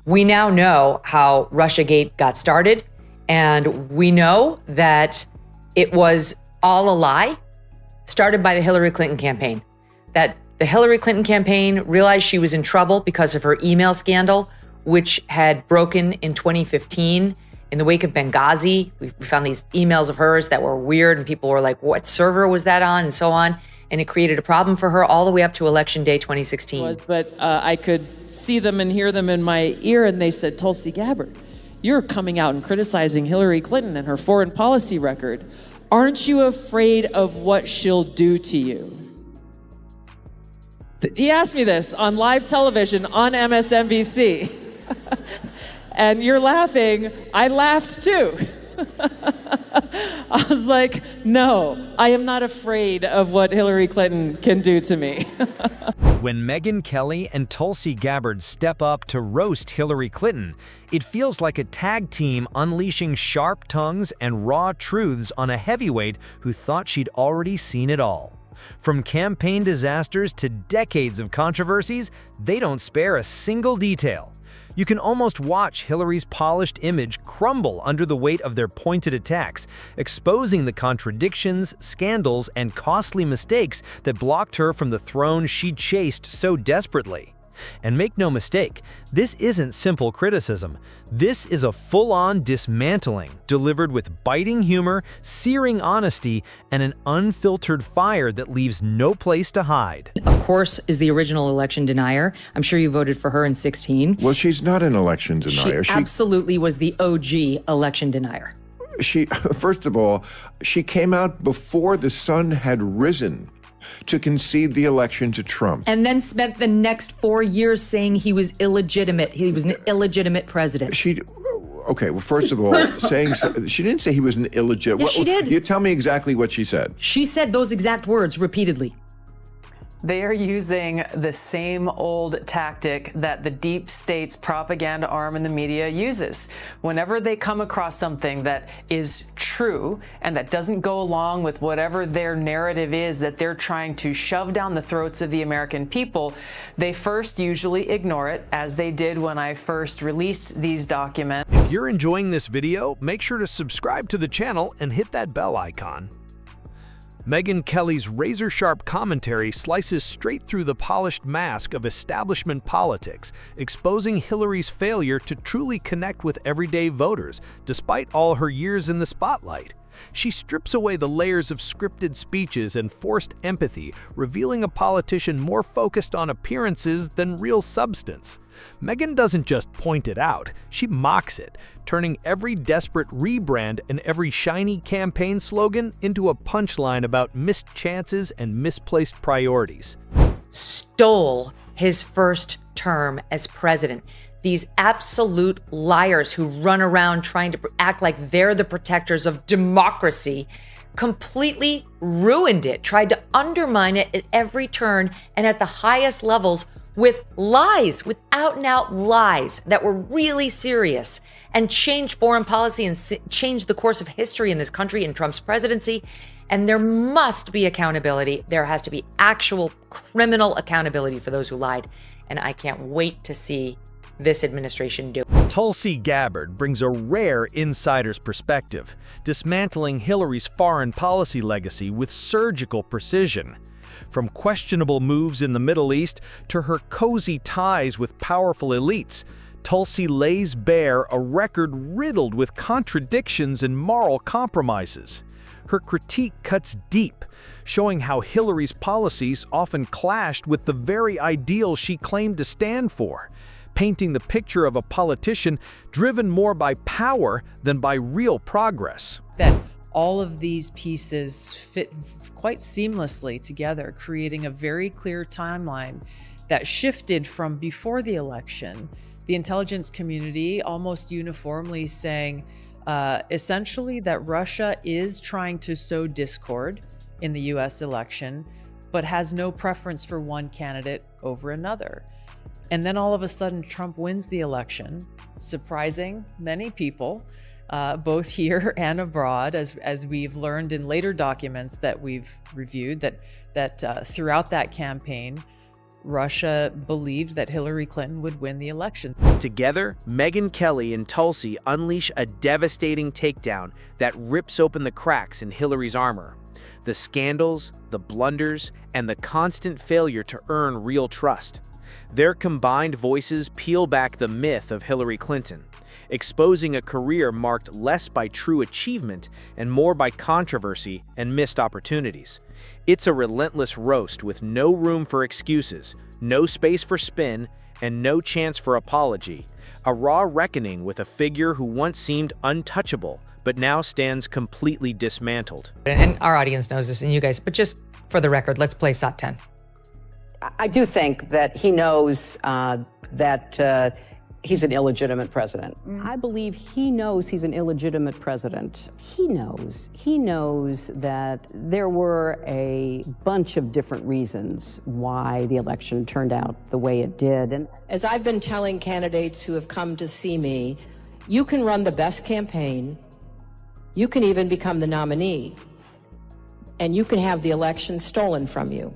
We now know how Russiagate got started, and we know that it was all a lie started by the Hillary Clinton campaign. That the Hillary Clinton campaign realized she was in trouble because of her email scandal, which had broken in 2015 in the wake of Benghazi. We found these emails of hers that were weird, and people were like, what server was that on, and so on. And it created a problem for her all the way up to Election Day 2016. But I could see them and hear them in my ear, and they said, Tulsi Gabbard, you're coming out and criticizing Hillary Clinton and her foreign policy record. Aren't you afraid of what she'll do to you? He asked me this on live television on MSNBC. And you're laughing. I laughed too. I was like, no, I am not afraid of what Hillary Clinton can do to me. When Megyn Kelly and Tulsi Gabbard step up to roast Hillary Clinton, it feels like a tag team unleashing sharp tongues and raw truths on a heavyweight who thought she'd already seen it all. From campaign disasters to decades of controversies, they don't spare a single detail. You can almost watch Hillary's polished image crumble under the weight of their pointed attacks, exposing the contradictions, scandals, and costly mistakes that blocked her from the throne she chased so desperately. And make no mistake, this isn't simple criticism. This is a full-on dismantling, delivered with biting humor, searing honesty, and an unfiltered fire that leaves no place to hide. Of course, is the original election denier. I'm sure you voted for her in 2016. Well, she's not an election denier. She absolutely was the OG election denier. First of all, she came out before the sun had risen to concede the election to Trump. And then spent the next 4 years saying he was illegitimate. He was an illegitimate president. Okay, well, first of all, she didn't say he was an illegitimate. Yes, she did. You tell me exactly what she said. She said those exact words repeatedly. They are using the same old tactic that the deep state's propaganda arm in the media uses. Whenever they come across something that is true and that doesn't go along with whatever their narrative is that they're trying to shove down the throats of the American people, they first usually ignore it, as they did when I first released these documents. If you're enjoying this video, make sure to subscribe to the channel and hit that bell icon. Megyn Kelly's razor-sharp commentary slices straight through the polished mask of establishment politics, exposing Hillary's failure to truly connect with everyday voters, despite all her years in the spotlight. She strips away the layers of scripted speeches and forced empathy, revealing a politician more focused on appearances than real substance. Megyn doesn't just point it out, she mocks it, turning every desperate rebrand and every shiny campaign slogan into a punchline about missed chances and misplaced priorities. Stole his first term as president. These absolute liars who run around trying to act like they're the protectors of democracy completely ruined it, tried to undermine it at every turn and at the highest levels with lies, with out-and-out lies that were really serious, and changed foreign policy and changed the course of history in this country in Trump's presidency. And there must be accountability. There has to be actual criminal accountability for those who lied. And I can't wait to see this administration do. Tulsi Gabbard brings a rare insider's perspective, dismantling Hillary's foreign policy legacy with surgical precision. From questionable moves in the Middle East to her cozy ties with powerful elites, Tulsi lays bare a record riddled with contradictions and moral compromises. Her critique cuts deep, showing how Hillary's policies often clashed with the very ideals she claimed to stand for, painting the picture of a politician driven more by power than by real progress. That all of these pieces fit quite seamlessly together, creating a very clear timeline that shifted from before the election, the intelligence community almost uniformly saying essentially that Russia is trying to sow discord in the US election, but has no preference for one candidate over another. And then all of a sudden, Trump wins the election, surprising many people, both here and abroad, as we've learned in later documents that we've reviewed, that throughout that campaign, Russia believed that Hillary Clinton would win the election. Together, Megyn Kelly and Tulsi unleash a devastating takedown that rips open the cracks in Hillary's armor. The scandals, the blunders, and the constant failure to earn real trust. Their combined voices peel back the myth of Hillary Clinton, exposing a career marked less by true achievement and more by controversy and missed opportunities. It's a relentless roast with no room for excuses, no space for spin, and no chance for apology. A raw reckoning with a figure who once seemed untouchable, but now stands completely dismantled. And our audience knows this, and you guys, but just for the record, let's play SOT 10. I do think that he knows that he's an illegitimate president. I believe he knows he's an illegitimate president. He knows that there were a bunch of different reasons why the election turned out the way it did. And as I've been telling candidates who have come to see me, you can run the best campaign, you can even become the nominee, and you can have the election stolen from you.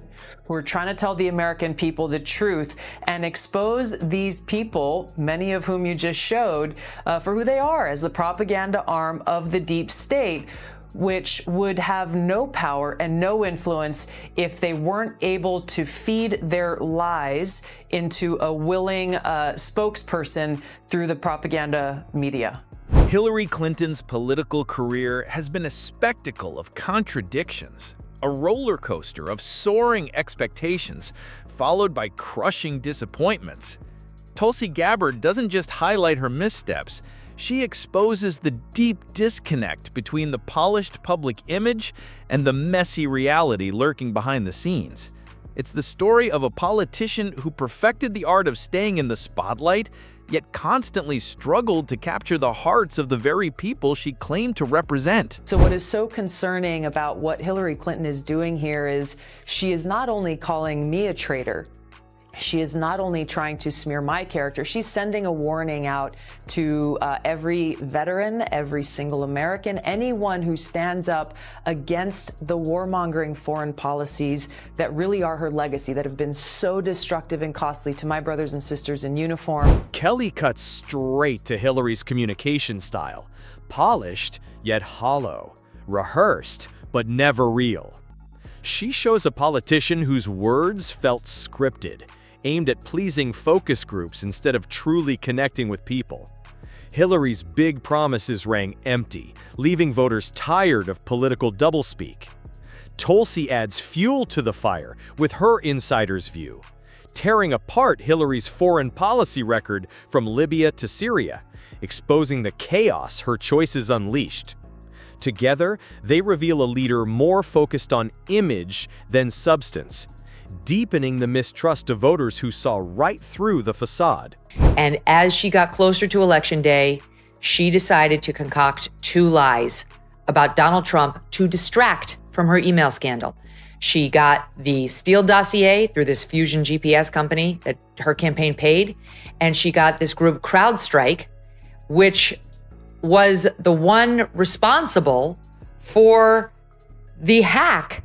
We're trying to tell the American people the truth and expose these people, many of whom you just showed, for who they are as the propaganda arm of the deep state, which would have no power and no influence if they weren't able to feed their lies into a willing spokesperson through the propaganda media. Hillary Clinton's political career has been a spectacle of contradictions, a roller coaster of soaring expectations, followed by crushing disappointments. Tulsi Gabbard doesn't just highlight her missteps, she exposes the deep disconnect between the polished public image and the messy reality lurking behind the scenes. It's the story of a politician who perfected the art of staying in the spotlight, yet constantly struggled to capture the hearts of the very people she claimed to represent. So what is so concerning about what Hillary Clinton is doing here is she is not only calling me a traitor, she is not only trying to smear my character, she's sending a warning out to every veteran, every single American, anyone who stands up against the warmongering foreign policies that really are her legacy, that have been so destructive and costly to my brothers and sisters in uniform. Kelly cuts straight to Hillary's communication style, polished yet hollow, rehearsed but never real. She shows a politician whose words felt scripted, aimed at pleasing focus groups instead of truly connecting with people. Hillary's big promises rang empty, leaving voters tired of political doublespeak. Tulsi adds fuel to the fire with her insider's view, tearing apart Hillary's foreign policy record from Libya to Syria, exposing the chaos her choices unleashed. Together, they reveal a leader more focused on image than substance, deepening the mistrust of voters who saw right through the facade. And as she got closer to Election Day, she decided to concoct 2 lies about Donald Trump to distract from her email scandal. She got the Steele dossier through this Fusion GPS company that her campaign paid, and she got this group CrowdStrike, which was the one responsible for the hack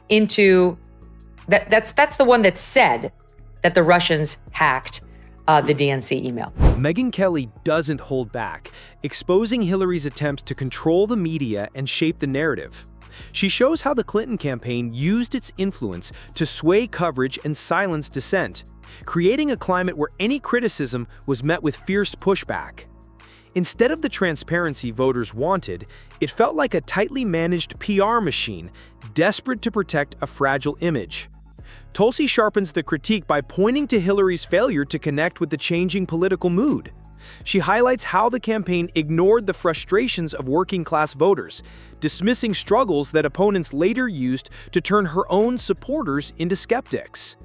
into that's the one that said that the Russians hacked the DNC email. Megyn Kelly doesn't hold back, exposing Hillary's attempts to control the media and shape the narrative. She shows how the Clinton campaign used its influence to sway coverage and silence dissent, creating a climate where any criticism was met with fierce pushback. Instead of the transparency voters wanted, it felt like a tightly managed PR machine, desperate to protect a fragile image. Tulsi sharpens the critique by pointing to Hillary's failure to connect with the changing political mood. She highlights how the campaign ignored the frustrations of working-class voters, dismissing struggles that opponents later used to turn her own supporters into skeptics.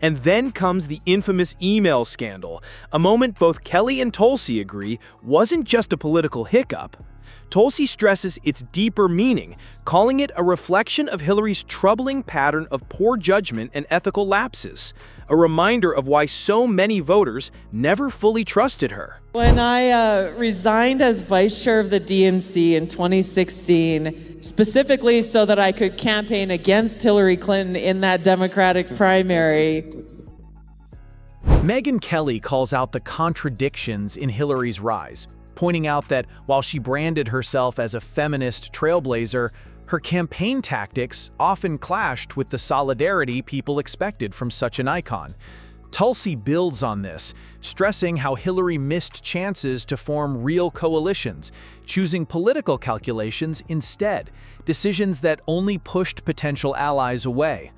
And then comes the infamous email scandal, a moment both Kelly and Tulsi agree wasn't just a political hiccup. Tulsi stresses its deeper meaning, calling it a reflection of Hillary's troubling pattern of poor judgment and ethical lapses, a reminder of why so many voters never fully trusted her. When I resigned as vice chair of the DNC in 2016, specifically so that I could campaign against Hillary Clinton in that Democratic primary. Megyn Kelly calls out the contradictions in Hillary's rise, pointing out that while she branded herself as a feminist trailblazer, her campaign tactics often clashed with the solidarity people expected from such an icon. Tulsi builds on this, stressing how Hillary missed chances to form real coalitions, choosing political calculations instead, decisions that only pushed potential allies away.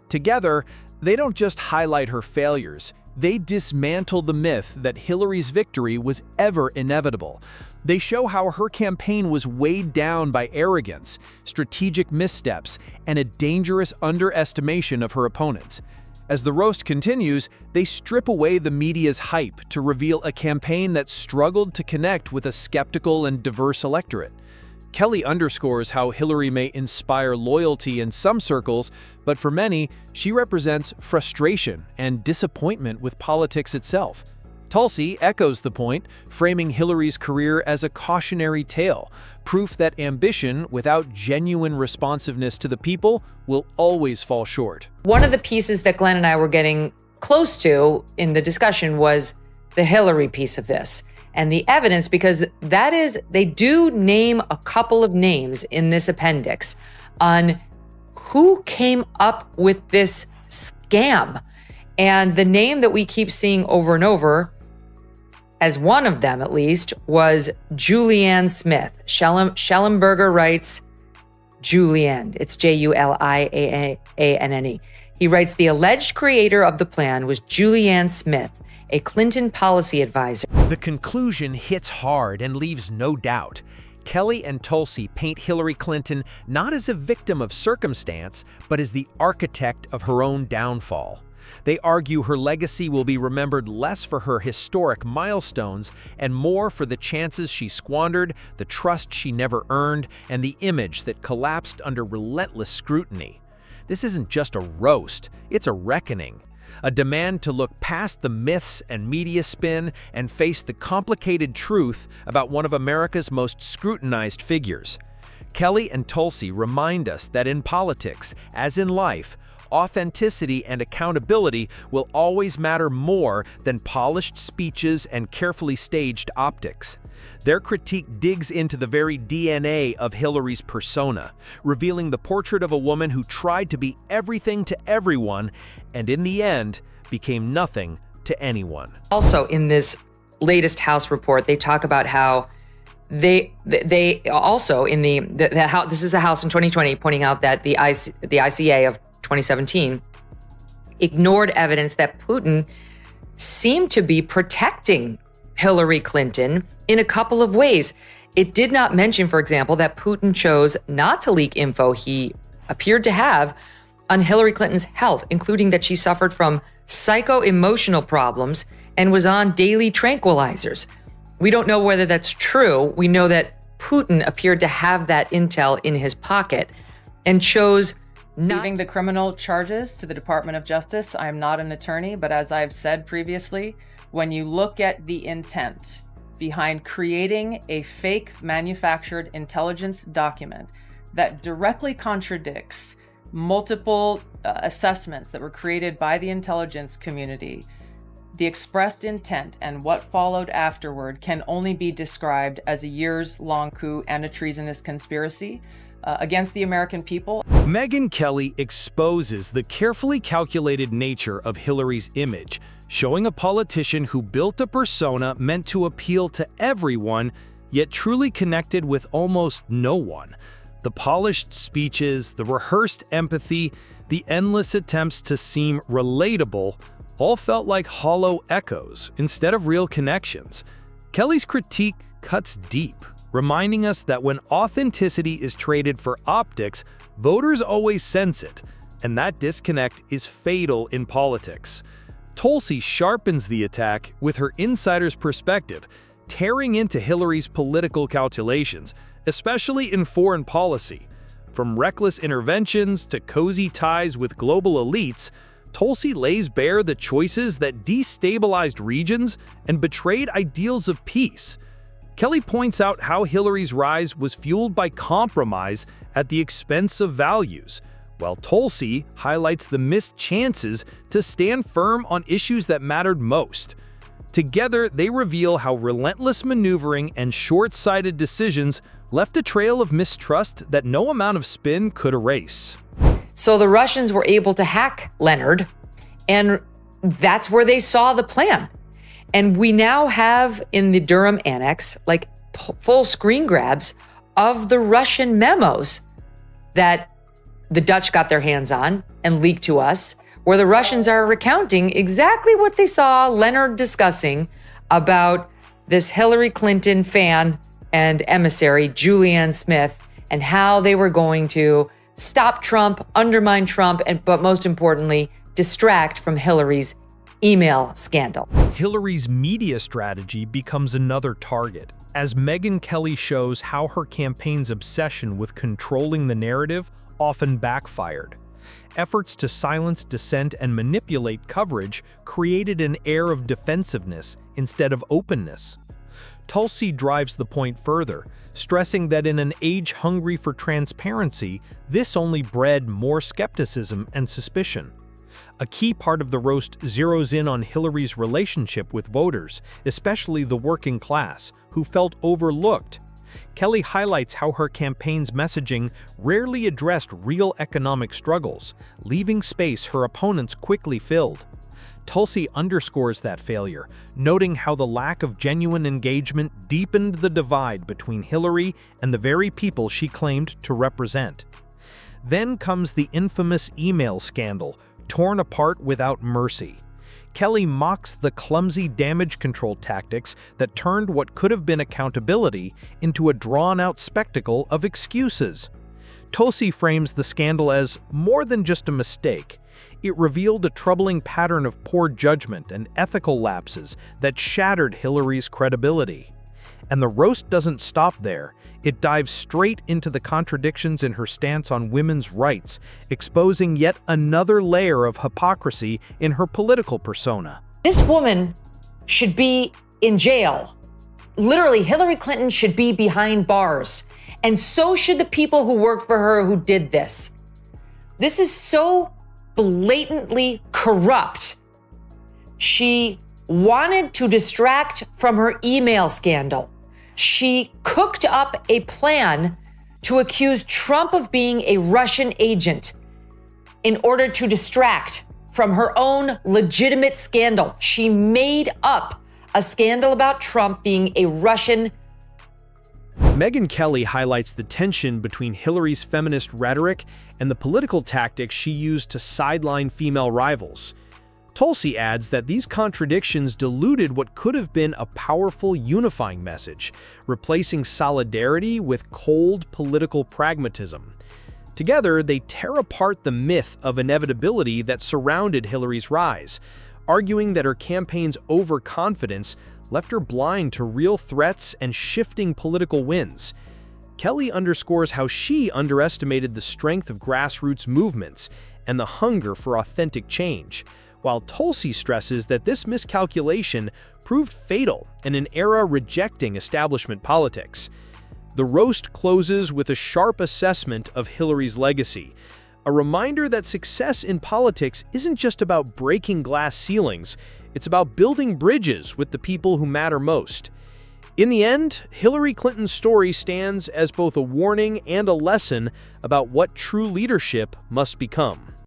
Together, they don't just highlight her failures, they dismantle the myth that Hillary's victory was ever inevitable. They show how her campaign was weighed down by arrogance, strategic missteps, and a dangerous underestimation of her opponents. As the roast continues, they strip away the media's hype to reveal a campaign that struggled to connect with a skeptical and diverse electorate. Kelly underscores how Hillary may inspire loyalty in some circles, but for many, she represents frustration and disappointment with politics itself. Tulsi echoes the point, framing Hillary's career as a cautionary tale, proof that ambition without genuine responsiveness to the people will always fall short. One of the pieces that Glenn and I were getting close to in the discussion was the Hillary piece of this. And the evidence, because that is, they do name a couple of names in this appendix on who came up with this scam. And the name that we keep seeing over and over, as one of them at least, was Julianne Smith. Schellenberger writes Julianne. It's Julianne. He writes, the alleged creator of the plan was Julianne Smith, a Clinton policy advisor. The conclusion hits hard and leaves no doubt. Kelly and Tulsi paint Hillary Clinton not as a victim of circumstance, but as the architect of her own downfall. They argue her legacy will be remembered less for her historic milestones and more for the chances she squandered, the trust she never earned, and the image that collapsed under relentless scrutiny. This isn't just a roast, it's a reckoning. A demand to look past the myths and media spin and face the complicated truth about one of America's most scrutinized figures. Kelly and Tulsi remind us that in politics, as in life, authenticity and accountability will always matter more than polished speeches and carefully staged optics. Their critique digs into the very DNA of Hillary's persona, revealing the portrait of a woman who tried to be everything to everyone and in the end became nothing to anyone. Also, in this latest House report, they talk about how they also in the House, this is the House in 2020, pointing out that the ICA of 2017 ignored evidence that Putin seemed to be protecting Hillary Clinton in a couple of ways. It did not mention, for example, that Putin chose not to leak info he appeared to have on Hillary Clinton's health, including that she suffered from psycho-emotional problems and was on daily tranquilizers. We don't know whether that's true. We know that Putin appeared to have that intel in his pocket and chose not. Leaving the criminal charges to the Department of Justice. I am not an attorney, but as I've said previously, when you look at the intent behind creating a fake manufactured intelligence document that directly contradicts multiple assessments that were created by the intelligence community, the expressed intent and what followed afterward can only be described as a years-long coup and a treasonous conspiracy against the American people. Megyn Kelly exposes the carefully calculated nature of Hillary's image, showing a politician who built a persona meant to appeal to everyone, yet truly connected with almost no one. The polished speeches, the rehearsed empathy, the endless attempts to seem relatable all felt like hollow echoes instead of real connections. Kelly's critique cuts deep, reminding us that when authenticity is traded for optics, voters always sense it, and that disconnect is fatal in politics. Tulsi sharpens the attack with her insider's perspective, tearing into Hillary's political calculations, especially in foreign policy. From reckless interventions to cozy ties with global elites, Tulsi lays bare the choices that destabilized regions and betrayed ideals of peace. Kelly points out how Hillary's rise was fueled by compromise at the expense of values, while Tulsi highlights the missed chances to stand firm on issues that mattered most. Together, they reveal how relentless maneuvering and short-sighted decisions left a trail of mistrust that no amount of spin could erase. So the Russians were able to hack Leonard, and that's where they saw the plan. And we now have in the Durham Annex, like full screen grabs of the Russian memos that the Dutch got their hands on and leaked to us, where the Russians are recounting exactly what they saw Leonard discussing about this Hillary Clinton fan and emissary, Julianne Smith, and how they were going to stop Trump, undermine Trump, but most importantly, distract from Hillary's email scandal. Hillary's media strategy becomes another target, as Megyn Kelly shows how her campaign's obsession with controlling the narrative often backfired. Efforts to silence dissent and manipulate coverage created an air of defensiveness instead of openness. Tulsi drives the point further, stressing that in an age hungry for transparency, this only bred more skepticism and suspicion. A key part of the roast zeroes in on Hillary's relationship with voters, especially the working class, who felt overlooked. Kelly highlights how her campaign's messaging rarely addressed real economic struggles, leaving space her opponents quickly filled. Tulsi underscores that failure, noting how the lack of genuine engagement deepened the divide between Hillary and the very people she claimed to represent. Then comes the infamous email scandal, torn apart without mercy. Kelly mocks the clumsy damage control tactics that turned what could have been accountability into a drawn-out spectacle of excuses. Tulsi frames the scandal as more than just a mistake. It revealed a troubling pattern of poor judgment and ethical lapses that shattered Hillary's credibility. And the roast doesn't stop there. It dives straight into the contradictions in her stance on women's rights, exposing yet another layer of hypocrisy in her political persona. This woman should be in jail. Literally, Hillary Clinton should be behind bars. And so should the people who worked for her who did this. This is so blatantly corrupt. She wanted to distract from her email scandal. She cooked up a plan to accuse Trump of being a Russian agent in order to distract from her own legitimate scandal. She made up a scandal about Trump being a Russian. Megyn Kelly highlights the tension between Hillary's feminist rhetoric and the political tactics she used to sideline female rivals. Tulsi adds that these contradictions diluted what could have been a powerful unifying message, replacing solidarity with cold political pragmatism. Together, they tear apart the myth of inevitability that surrounded Hillary's rise, arguing that her campaign's overconfidence left her blind to real threats and shifting political winds. Kelly underscores how she underestimated the strength of grassroots movements and the hunger for authentic change, while Tulsi stresses that this miscalculation proved fatal in an era rejecting establishment politics. The roast closes with a sharp assessment of Hillary's legacy, a reminder that success in politics isn't just about breaking glass ceilings, it's about building bridges with the people who matter most. In the end, Hillary Clinton's story stands as both a warning and a lesson about what true leadership must become.